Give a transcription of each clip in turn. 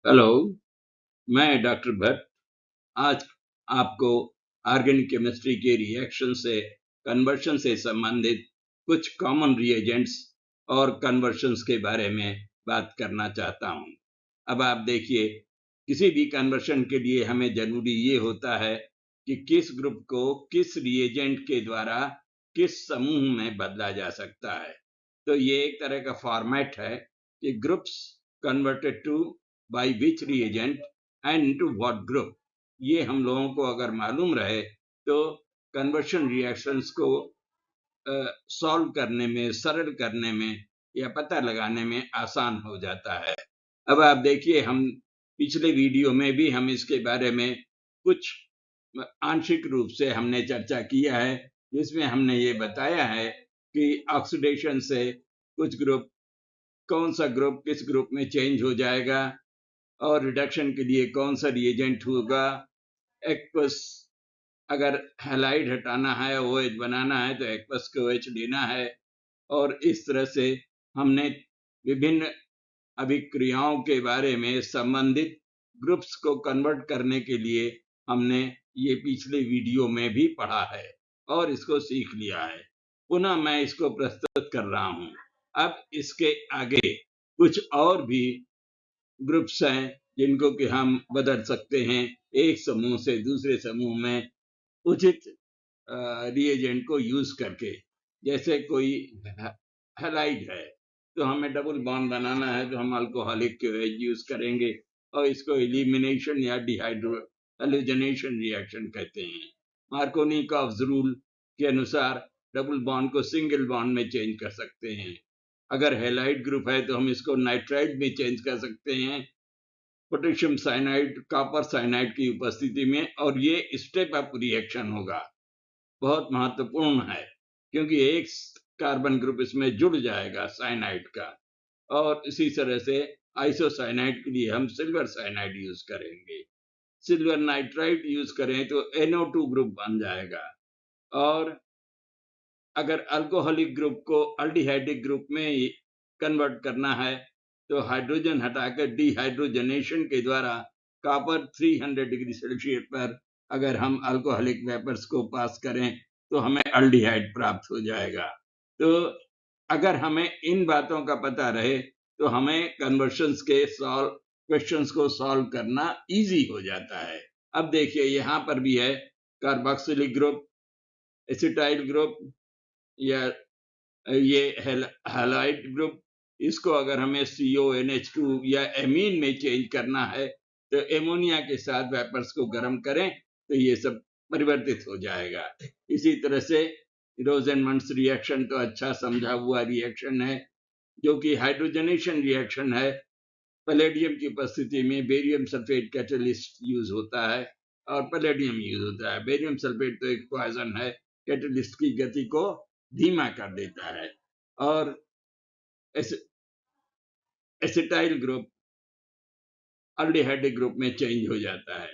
Hello, मैं doctor Bhatt आज आपको ऑर्गेनिक केमिस्ट्री के रिएक्शन से कन्वर्शन से संबंधित कुछ कॉमन रिएजेंट्स और कन्वर्शंस के बारे में बात करना चाहता हूं। अब आप देखिए, किसी भी कन्वर्शन के लिए हमें जरूरी ये होता है कि किस ग्रुप को किस रिएजेंट के द्वारा किस समूह में बदला जा सकता है। तो ये एक तरह का फॉर्मेट है कि groups converted to by which reagent and into what group. ये हम लोगों को अगर मालूम रहे तो कन्वर्शन रिएक्शंस को सॉल्व करने में, सरल करने में या पता लगाने में आसान हो जाता है। अब आप देखिए, हम पिछले वीडियो में भी हम इसके बारे में कुछ आंशिक रूप से हमने चर्चा किया है, जिसमें हमने ये बताया है कि ऑक्सीडेशन से कुछ ग्रुप, कौन सा ग्रुप किस ग्रुप में चेंज हो जाएगा और रिडक्शन के लिए कौन सा रिएजेंट होगा। एक्वस, अगर हैलाइड हटाना है, OH बनाना है तो एक्वस को OH लेना है। और इस तरह से हमने विभिन्न अभिक्रियाओं के बारे में संबंधित ग्रुप्स को कन्वर्ट करने के लिए हमने ये पिछले वीडियो में भी पढ़ा है और इसको सीख लिया है। पुनः मैं इसको प्रस्तुत कर रहा हूं। अब इसके आगे कुछ और भी ग्रुप्स हैं जिनको कि हम बदल सकते हैं एक समूह से दूसरे समूह में उचित रिएजेंट को यूज करके। जैसे कोई हैलाइड है तो हमें डबल बॉन्ड बनाना है तो हम अल्कोहलिक यूज करेंगे और इसको एलिमिनेशन या डिहाइड्रो हेलोजनेशन रिएक्शन कहते हैं। मार्कोनिकॉव्स रूल के अनुसार डबल बॉन्ड को सिंगल बॉन्ड में चेंज कर सकते हैं। अगर हैलाइड ग्रुप है तो हम इसको नाइट्राइड में चेंज कर सकते हैं, पोटेशियम साइनाइड कॉपर साइनाइड की उपस्थिति में, और ये स्टेप अप रिएक्शन होगा। बहुत महत्वपूर्ण है क्योंकि एक कार्बन ग्रुप इसमें जुड़ जाएगा साइनाइड का, और इसी तरह से आइसोसाइनाइड के लिए हम सिल्वर साइनाइड यूज करेंगे। सिल्वर नाइट्राइड यूज करें तो NO2 ग्रुप बन जाएगा। और अगर अल्कोहलिक ग्रुप को अल्डिहाइडिक ग्रुप में कन्वर्ट करना है तो हाइड्रोजन हटाकर डिहाइड्रोजनेशन के द्वारा कॉपर 300 डिग्री सेल्सियस पर अगर हम अल्कोहलिक वेपर्स को पास करें तो हमें अल्डिहाइड प्राप्त हो जाएगा। तो अगर हमें इन बातों का पता रहे तो हमें कन्वर्शंस के क्वेश्चंस को सॉल्व करना इजी हो जाता है। अब देखिए, यहाँ पर भी है कार्बोक्सिलिक ग्रुप, एसिटाइल ग्रुप या ये हैलाइड ग्रुप। इसको अगर हमें CONH2 या एमीन में चेंज करना है तो एमोनिया के साथ वेपर्स को गर्म करें तो ये सब परिवर्तित हो जाएगा। इसी तरह से रोजेनमंड्स रिएक्शन तो अच्छा समझा हुआ रिएक्शन है, जो कि हाइड्रोजनेशन रिएक्शन है। पैलेडियम की उपस्थिति में बेरियम सल्फेट कैटलिस्ट यूज होता है और पैलेडियम यूज होता है। बेरियम सल्फेट तो एक पॉइजन है, कैटलिस्ट की गति को धीमा कर देता है। और एसिटाइल ग्रुप अल्डिहाइडिक ग्रुप में चेंज हो जाता है।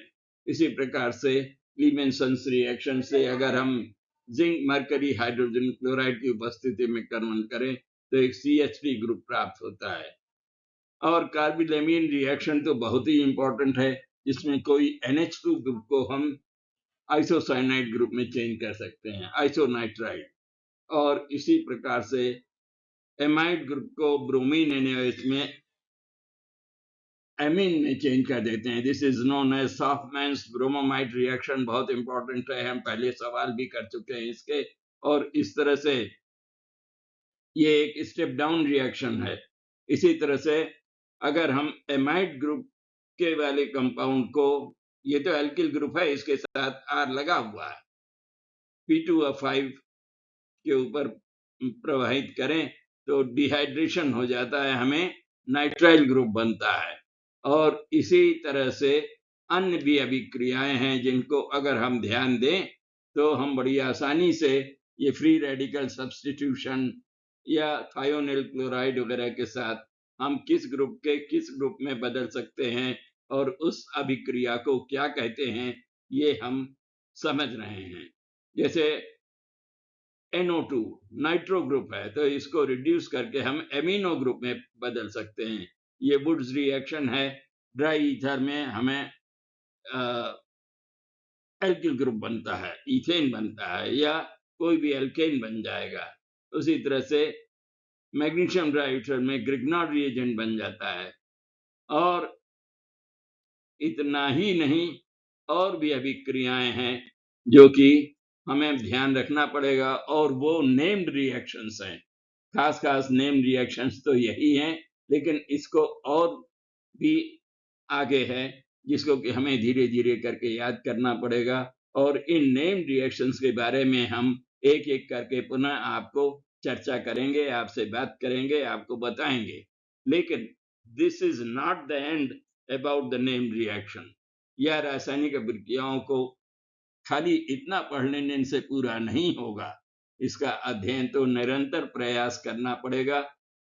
इसी प्रकार से लीमेंसन्स रिएक्शन से अगर हम जिंक मरकरी हाइड्रोजन क्लोराइड की उपस्थिति में कन्वर्ट करें तो एक CH3 ग्रुप प्राप्त होता है। और कार्बिलेमीन रिएक्शन तो बहुत ही इंपॉर्टेंट है, जिसमें कोई NH2 ग्रुप को हम आइसोसाइनाइड ग्रुप में चेंज कर सकते हैं, आइसोनाइट्राइड। और इसी प्रकार से एमाइड ग्रुप को ब्रोमीन NaOH में एमीन में चेंज कर देते हैं। This is known as Hofmann's bromamide reaction. बहुत इंपॉर्टेंट है, हम पहले सवाल भी कर चुके हैं इसके। और इस तरह से ये एक स्टेप डाउन रिएक्शन है। इसी तरह से अगर हम एमाइड ग्रुप के वाले कंपाउंड को, ये तो एल्किल ग्रुप है, इसके साथ R लगा हुआ है, P2O5 के ऊपर प्रवाहित करें तो डिहाइड्रेशन हो जाता है, हमें नाइट्राइल ग्रुप बनता है। और इसी तरह से अन्य भी अभिक्रियाएं हैं जिनको अगर हम ध्यान दें तो हम बड़ी आसानी से ये फ्री रेडिकल सब्स्टिट्यूशन या थायोनिल क्लोराइड वगैरह के साथ हम किस ग्रुप के किस ग्रुप में बदल सकते हैं और उस अभिक्रिया को क्या कहते हैं ये हम समझ रहे हैं। जैसे NO2 नाइट्रो ग्रुप है तो इसको रिड्यूस करके हम एमिनो ग्रुप में बदल सकते हैं। ये वुड्स रिएक्शन है ड्राई ईथर में हमें एल्किल ग्रुप बनता है, इथेन बनता है, या कोई भी एल्केन बन जाएगा। उसी तरह से मैग्नीशियम ड्राइईथर में ग्रिग्नॉर्ड रिएजेंट बन जाता है। और इतना ही नहीं, और भी अभिक्रियाएं हैं जो कि हमें ध्यान रखना पड़ेगा, और वो नेम्ड रिएक्शंस हैं। खास खास नेम्ड रिएक्शंस तो यही हैं, लेकिन इसको और भी आगे है जिसको कि हमें धीरे धीरे करके याद करना पड़ेगा। और इन नेम्ड रिएक्शंस के बारे में हम एक एक करके पुनः आपको चर्चा करेंगे, आपसे बात करेंगे, आपको बताएंगे। लेकिन this is not the end about the named reaction. यह रासायनिक अभिक्रियाओं को खाली इतना पढ़ लेने से पूरा नहीं होगा। इसका अध्ययन तो निरंतर प्रयास करना पड़ेगा,